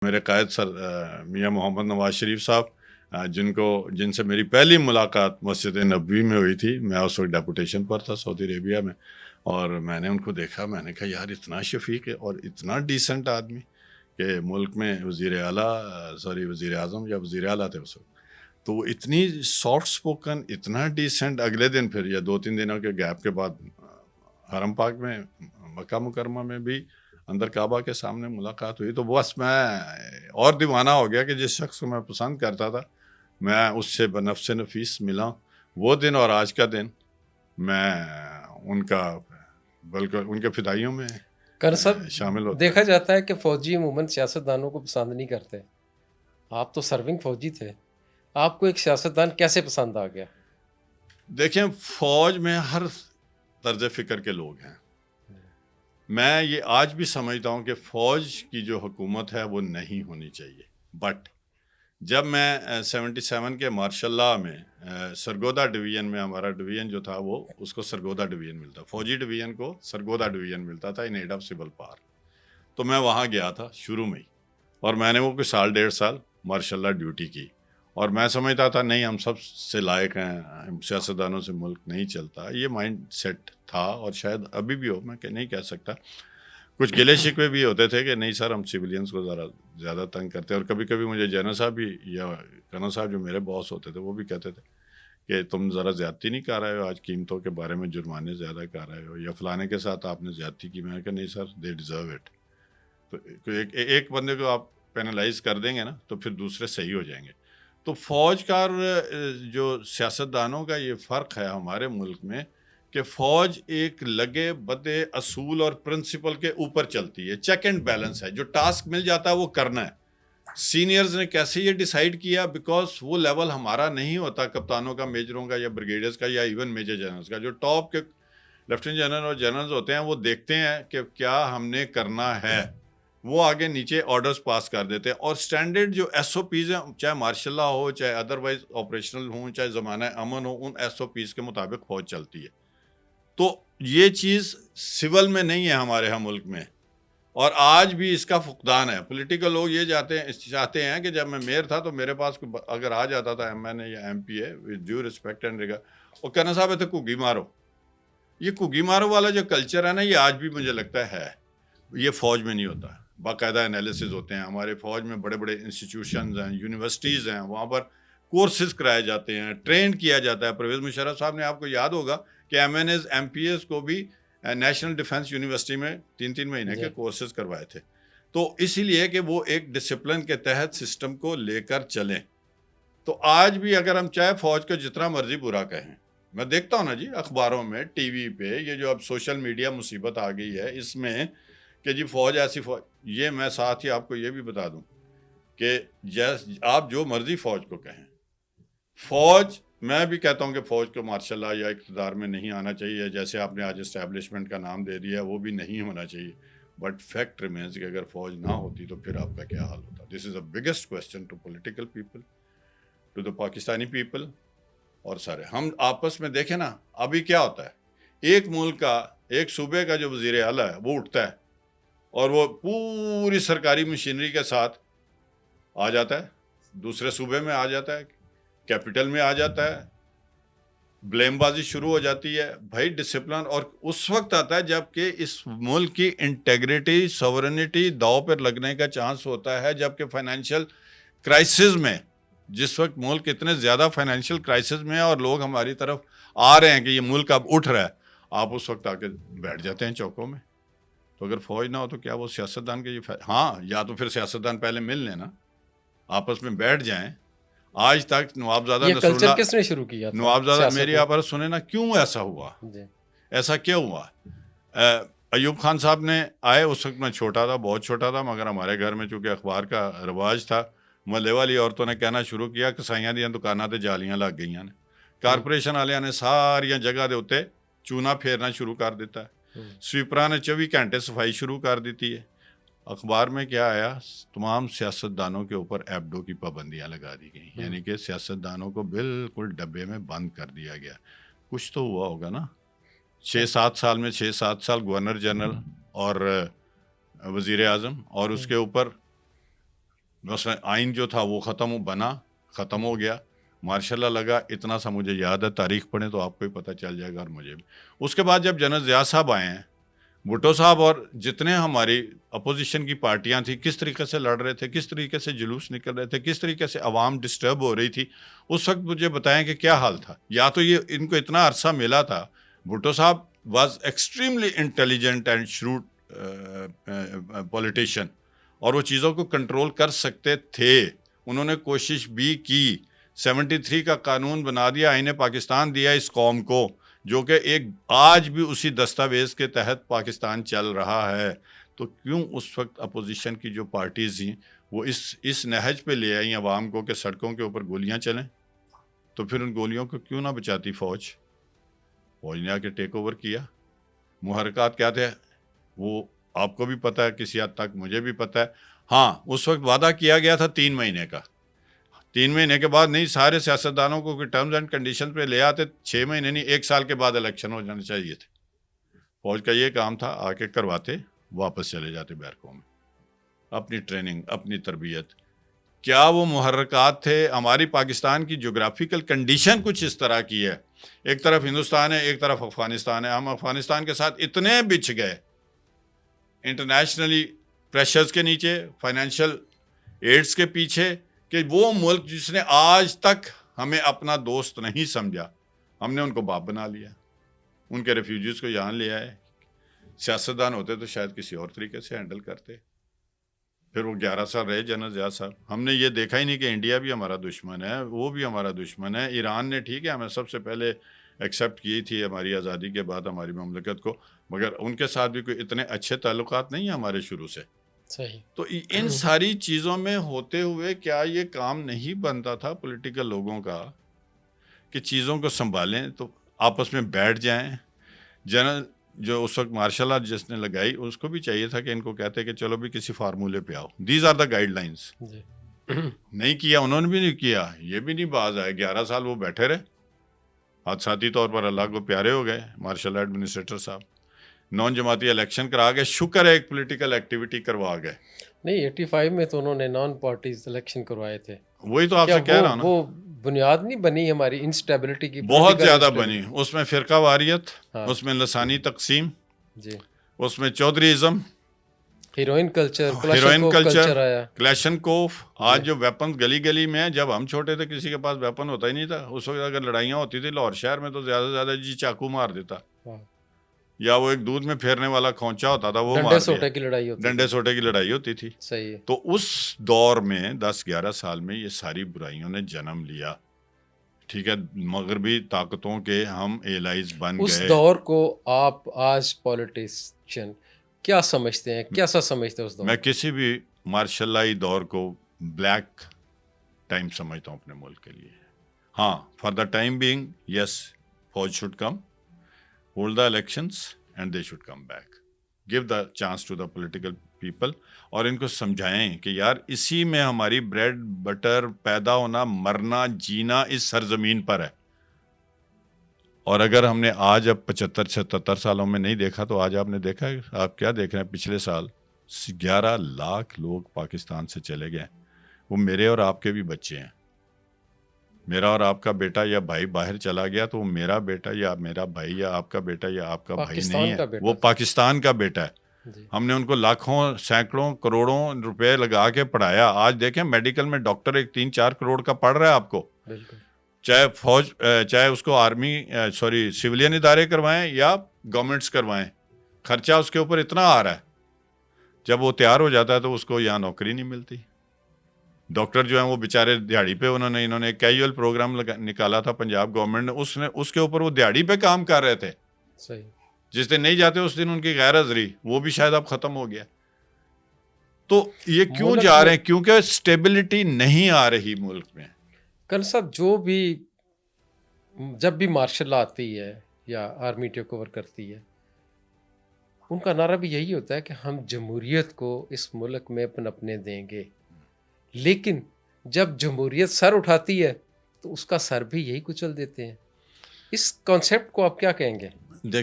میرے قائد سر میاں محمد نواز شریف صاحب جن سے میری پہلی ملاقات مسجد نبوی میں ہوئی تھی. میں اس وقت ڈیپوٹیشن پر تھا سعودی عربیہ میں, اور میں نے ان کو دیکھا. میں نے کہا یار اتنا شفیق ہے اور اتنا ڈیسنٹ آدمی کہ ملک میں وزیر اعظم یا وزیر اعلیٰ تھے اس وقت, تو وہ اتنی سافٹ سپوکن, اتنا ڈیسنٹ. اگلے دن پھر یا 2-3 دنوں کے گیپ کے بعد حرم پاک میں مکہ مکرمہ میں بھی اندر کعبہ کے سامنے ملاقات ہوئی. تو بس میں اور دیوانہ ہو گیا کہ جس شخص کو میں پسند کرتا تھا میں اس سے بنفس نفیس ملا. وہ دن اور آج کا دن میں ان کا بلکہ ان کے فدائیوں میں شامل ہوتا. دیکھا جاتا ہے کہ فوجی عموماً سیاستدانوں کو پسند نہیں کرتے. آپ تو سرونگ فوجی تھے, آپ کو ایک سیاستدان کیسے پسند آ گیا؟ دیکھیں, فوج میں ہر طرز فکر کے لوگ ہیں. میں یہ آج بھی سمجھتا ہوں کہ فوج کی جو حکومت ہے وہ نہیں ہونی چاہیے. بٹ جب میں 77 کے مارشل لاء میں سرگودا ڈویژن میں, ہمارا ڈویژن جو تھا وہ اس کو سرگودا ڈویژن ملتا, فوجی ڈویژن کو سرگودا ڈویژن ملتا تھا ان ایڈ آف سول پاور. تو میں وہاں گیا تھا شروع میں ہی, اور میں نے وہ کوئی 1.5 سال مارشل لاء ڈیوٹی کی, اور میں سمجھتا تھا نہیں ہم سب سے لائق ہیں, سیاستدانوں سے ملک نہیں چلتا. یہ مائنڈ سیٹ تھا اور شاید ابھی بھی ہو, میں نہیں کہہ سکتا. کچھ گلے شکوے بھی ہوتے تھے کہ نہیں سر ہم سویلینس کو ذرا زیادہ تنگ کرتے ہیں, اور کبھی کبھی مجھے جنرل صاحب بھی یا کرنل صاحب جو میرے باس ہوتے تھے وہ بھی کہتے تھے کہ تم ذرا زیادتی نہیں کر رہے ہو, آج قیمتوں کے بارے میں جرمانے زیادہ کر رہے ہو, یا فلانے کے ساتھ آپ نے زیادتی کی. میں نے کہا نہیں سر دے ڈیزرو اٹ. تو ایک بندے کو آپ پینلائز کر دیں گے نا تو پھر دوسرے صحیح ہو جائیں گے. تو فوج کا اور جو سیاستدانوں کا یہ فرق ہے ہمارے ملک میں کہ فوج ایک لگے بدے اصول اور پرنسپل کے اوپر چلتی ہے. چیک اینڈ بیلنس ہے, جو ٹاسک مل جاتا ہے وہ کرنا ہے. سینئرز نے کیسے یہ ڈیسائیڈ کیا, بیکاز وہ لیول ہمارا نہیں ہوتا کپتانوں کا, میجروں کا یا بریگیڈیئرز کا یا ایون میجر جنرلز کا. جو ٹاپ کے لیفٹیننٹ جنرل اور جنرلز ہوتے ہیں وہ دیکھتے ہیں کہ کیا ہم نے کرنا ہے, وہ آگے نیچے آرڈرز پاس کر دیتے ہیں. اور سٹینڈرڈ جو ایس او پیز ہیں, چاہے مارشل لاء ہو, چاہے ادروائز آپریشنل ہوں, چاہے زمانہ امن ہو, ان ایس او پیز کے مطابق فوج چلتی ہے. تو یہ چیز سول میں نہیں ہے ہمارے ہاں ملک میں, اور آج بھی اس کا فقدان ہے. پولیٹیکل لوگ یہ چاہتے ہیں کہ جب میں میئر تھا تو میرے پاس اگر آ جاتا تھا ایم این اے یا M P A with due respect and regard, اور کہنا صاحب ہے گھگی مارو. یہ گھگی مارو والا جو کلچر ہے نا, یہ آج بھی مجھے لگتا ہے یہ فوج میں نہیں ہوتا. باقاعدہ انالیسز ہوتے ہیں ہمارے فوج میں, بڑے بڑے انسٹیٹیوشنز ہیں, یونیورسٹیز ہیں, وہاں پر کورسز کرائے جاتے ہیں, ٹرین کیا جاتا ہے. پرویز مشرف صاحب نے, آپ کو یاد ہوگا کہ M N As M P As کو بھی نیشنل ڈیفنس یونیورسٹی میں 3 مہینے کے کورسز کروائے تھے. تو اسی لیے کہ وہ ایک ڈسپلن کے تحت سسٹم کو لے کر چلیں. تو آج بھی اگر ہم چاہے فوج کو جتنا مرضی برا کہیں, میں دیکھتا ہوں نا جی اخباروں میں, ٹی وی پہ, یہ جو اب سوشل میڈیا مصیبت آ گئی ہے اس میں کہ جی فوج ایسی فوج, یہ میں ساتھ ہی آپ کو یہ بھی بتا دوں کہ آپ جو مرضی فوج کو کہیں, فوج, میں بھی کہتا ہوں کہ فوج کو مارشل لاء یا اقتدار میں نہیں آنا چاہیے, جیسے آپ نے آج اسٹیبلشمنٹ کا نام دے دیا, وہ بھی نہیں ہونا چاہیے. بٹ فیکٹ ریمینز کہ اگر فوج نہ ہوتی تو پھر آپ کا کیا حال ہوتا. This is a biggest question to political people, to the Pakistani people. اور سارے ہم آپس میں دیکھیں نا, ابھی کیا ہوتا ہے, ایک ملک کا, ایک صوبے کا جو وزیر اعلیٰ ہے وہ اٹھتا ہے اور وہ پوری سرکاری مشینری کے ساتھ آ جاتا ہے, دوسرے صوبے میں آ جاتا ہے, کیپٹل میں آ جاتا ہے, بلیم بازی شروع ہو جاتی ہے. بھائی ڈسپلن, اور اس وقت آتا ہے جب کہ اس ملک کی انٹیگریٹی, سورنٹی داؤ پر لگنے کا چانس ہوتا ہے, جب کہ فائنینشیل کرائسس میں, جس وقت ملک اتنے زیادہ فائنینشیل کرائسس میں ہے اور لوگ ہماری طرف آ رہے ہیں کہ یہ ملک اب اٹھ رہا ہے, آپ اس وقت آ کے بیٹھ جاتے ہیں چوکوں میں. تو اگر فوج نہ ہو تو کیا وہ سیاستدان کے یہ ہاں, یا تو پھر سیاستدان پہلے مل لینا, آپس میں بیٹھ جائیں. آج تک نوابزادہ یہ نصر کلچر اللہ, کس نے شروع کیا تھا نوابزادہ, سیاست میری میں؟ آپ سنیں نا, کیوں ایسا ہوا, جی. ایسا کیوں ہوا. ایوب خان صاحب نے آئے, اس وقت میں چھوٹا تھا, بہت چھوٹا تھا, مگر ہمارے گھر میں چونکہ اخبار کا رواج تھا, محلے والی عورتوں نے کہنا شروع کیا کہ سائیاں دیاں دکاناں تے جالیاں لگ گئیاں نے. کارپوریشن والیاں نے ساریاں جگہ دے اوتے چونا پھیرنا شروع کر دیتا ہے, سویپراں نے 24 گھنٹے صفائی شروع کر دیتی ہے. اخبار میں کیا آیا, تمام سیاستدانوں کے اوپر ایبڈو کی پابندیاں لگا دی گئیں, یعنی کہ سیاستدانوں کو بالکل ڈبے میں بند کر دیا گیا. کچھ تو ہوا ہوگا نا. 6-7 سال میں 6-7 سال گورنر جنرل اور وزیر اعظم, اور اس کے اوپر بس آئین جو تھا وہ ختم ہو گیا، ماشاء اللہ لگا، اتنا سا مجھے یاد ہے، تاریخ پڑھیں تو آپ کو ہی پتہ چل جائے گا اور مجھے بھی۔ اس کے بعد جب جنرل ضیاء صاحب آئے ہیں، بھٹو صاحب اور جتنے ہماری اپوزیشن کی پارٹیاں تھیں، کس طریقے سے لڑ رہے تھے، کس طریقے سے جلوس نکل رہے تھے، کس طریقے سے عوام ڈسٹرب ہو رہی تھی، اس وقت مجھے بتائیں کہ کیا حال تھا۔ یا تو یہ ان کو اتنا عرصہ ملا تھا، بھٹو صاحب was extremely intelligent and شروڈ politician, اور وہ چیزوں کو کنٹرول کر سکتے تھے، انہوں نے کوشش بھی کی، 73 کا قانون بنا دیا، آئین پاکستان دیا اس قوم کو، جو کہ ایک آج بھی اسی دستاویز کے تحت پاکستان چل رہا ہے۔ تو کیوں اس وقت اپوزیشن کی جو پارٹیز تھیں وہ اس نہج پہ لے آئیں عوام کو کہ سڑکوں کے اوپر گولیاں چلیں؟ تو پھر ان گولیوں کو کیوں نہ بچاتی فوج نے آ کے ٹیک اوور کیا۔ محرکات کیا تھے وہ آپ کو بھی پتہ ہے، کسی حد تک مجھے بھی پتہ ہے۔ ہاں، اس وقت وعدہ کیا گیا تھا 3 مہینے کا، 3 مہینے کے بعد نہیں، سارے سیاستدانوں کو ٹرمز اینڈ کنڈیشن پہ لے آتے، 6 مہینے نہیں، 1 سال کے بعد الیکشن ہو جانے چاہیے تھے۔ فوج کا یہ کام تھا، آ کے کرواتے، واپس چلے جاتے بیرکوں میں، اپنی ٹریننگ، اپنی تربیت۔ کیا وہ محرکات تھے؟ ہماری پاکستان کی جغرافیکل کنڈیشن کچھ اس طرح کی ہے، ایک طرف ہندوستان ہے، ایک طرف افغانستان ہے، ہم افغانستان کے ساتھ اتنے بچھ گئے انٹرنیشنلی پریشرز کے نیچے، فائنینشیل ایڈز کے پیچھے، کہ وہ ملک جس نے آج تک ہمیں اپنا دوست نہیں سمجھا، ہم نے ان کو باپ بنا لیا، ان کے ریفیوجیز کو یہاں لے آئے۔ سیاستدان ہوتے تو شاید کسی اور طریقے سے ہینڈل کرتے۔ پھر وہ 11 سال رہے جنرل ضیاء صاحب، ہم نے یہ دیکھا ہی نہیں کہ انڈیا بھی ہمارا دشمن ہے، وہ بھی ہمارا دشمن ہے۔ ایران نے ٹھیک ہے ہمیں سب سے پہلے ایکسیپٹ کی تھی ہماری آزادی کے بعد ہماری مملکت کو، مگر ان کے ساتھ بھی کوئی اتنے اچھے تعلقات نہیں ہیں ہمارے شروع سے۔ صحیح۔ تو ان ساری چیزوں میں ہوتے ہوئے کیا یہ کام نہیں بنتا تھا پولیٹیکل لوگوں کا کہ چیزوں کو سنبھالیں، تو آپس میں بیٹھ جائیں؟ جنرل جو اس وقت مارشل آرٹ جس نے لگائی، اس کو بھی چاہیے تھا کہ ان کو کہتے کہ چلو بھی کسی فارمولے پہ آؤ، these are the guidelines. نہیں کیا، انہوں نے بھی نہیں کیا، یہ بھی نہیں باز آئے، 11 سال وہ بیٹھے رہے، حادثاتی طور پر اللہ کو پیارے ہو گئے مارشل آرٹ ایڈمنسٹریٹر صاحب، نان جماعتی الیکشن کرا گئے، شکر ہے ایک پولیٹیکل ایکٹیویٹی کروا گئے۔ نہیں، 85 میں تو انہوں نے نان پارٹیز الیکشن کروائے تھے۔ وہی تو آپ سے کہہ رہا ہوں نا، وہ بنیاد نہیں بنی ہماری انسٹیبلٹی کی؟ بہت زیادہ بنی، اس میں فرقہ واریت، ہاں اس میں لسانی تقسیم، جی، اس میں چودھریزم، ہیروئن کلچر، ہیروئن کلچر آیا، کلیشنکوف۔ آج جو ویپنز گلی گلی میں ہیں، جب ہم چھوٹے تھے کسی کے پاس ویپن ہوتا ہی نہیں تھا، اس وقت اگر لڑائیاں ہوتی تھی لاہور شہر میں تو زیادہ سے زیادہ جی چاقو مار دیتا، یا وہ ایک دودھ میں پھیرنے والا کھونچا ہوتا تھا وہ مار ڈنڈے دیا، سوٹے کی لڑائی ہوتی، ڈنڈے سوٹے کی لڑائی ہوتی تھی۔ صحیح ہے۔ تو اس دور میں 10-11 سال میں یہ ساری برائیوں نے جنم لیا، ٹھیک ہے، مغربی طاقتوں کے ہم ایلائز بن گئے۔ اس دور کو آپ آج پولیٹیشین کیا سمجھتے ہیں، کیسا سمجھتے ہیں اس دور؟ میں کسی بھی مارشل لائی دور کو بلیک ٹائم سمجھتا ہوں اپنے ملک کے لیے۔ ہاں، for the time being yes, فوج should come, hold the elections and they should come back, give the chance to the political people, اور ان کو سمجھائیں کہ یار اسی میں ہماری بریڈ بٹر، پیدا ہونا، مرنا، جینا اس سرزمین پر ہے۔ اور اگر ہم نے آج اب 75-77 سالوں میں نہیں دیکھا تو آج آپ نے دیکھا ہے، آپ کیا دیکھ رہے ہیں؟ پچھلے سال 11 لاکھ لوگ پاکستان سے چلے گئے، وہ میرے اور آپ کے بھی بچے ہیں۔ میرا اور آپ کا بیٹا یا بھائی باہر چلا گیا تو وہ میرا بیٹا یا میرا بھائی یا آپ کا بیٹا یا آپ کا بھائی نہیں ہے، وہ پاکستان کا بیٹا ہے۔ ہم نے ان کو لاکھوں، سینکڑوں، کروڑوں روپے لگا کے پڑھایا۔ آج دیکھیں میڈیکل میں ڈاکٹر ایک 3-4 کروڑ کا پڑھ رہا ہے آپ کو، چاہے فوج، چاہے اس کو آرمی سویلین ادارے کروائیں یا گورنمنٹس کروائیں، خرچہ اس کے اوپر اتنا آ رہا ہے، جب وہ تیار ہو جاتا ہے تو اس کو یہاں نوکری نہیں ملتی۔ ڈاکٹر جو ہیں وہ بیچارے دیہڑی پہ، انہوں نے ایک کیجول پروگرام نکالا تھا پنجاب گورنمنٹ نے، اس کے اوپر وہ دیہڑی پہ کام کر رہے تھے، صحیح، جس دن نہیں جاتے اس دن ان کی غیر حاضری، وہ بھی شاید اب ختم ہو گیا۔ تو یہ کیوں جا رہے ہیں؟ کیونکہ سٹیبلٹی نہیں آ رہی ملک میں۔ کل صاحب جب بھی مارشل لا آتی ہے یا آرمی ٹیک اوور کرتی ہے، ان کا نعرہ بھی یہی ہوتا ہے کہ ہم جمہوریت کو اس ملک میں پنپنے دیں گے، لیکن جب جمہوریت سر اٹھاتی ہے تو اس کا سر بھی یہی کچل دیتے ہیں۔ اس کانسیپٹ کو آپ کیا کہیں گے؟ دیکھیں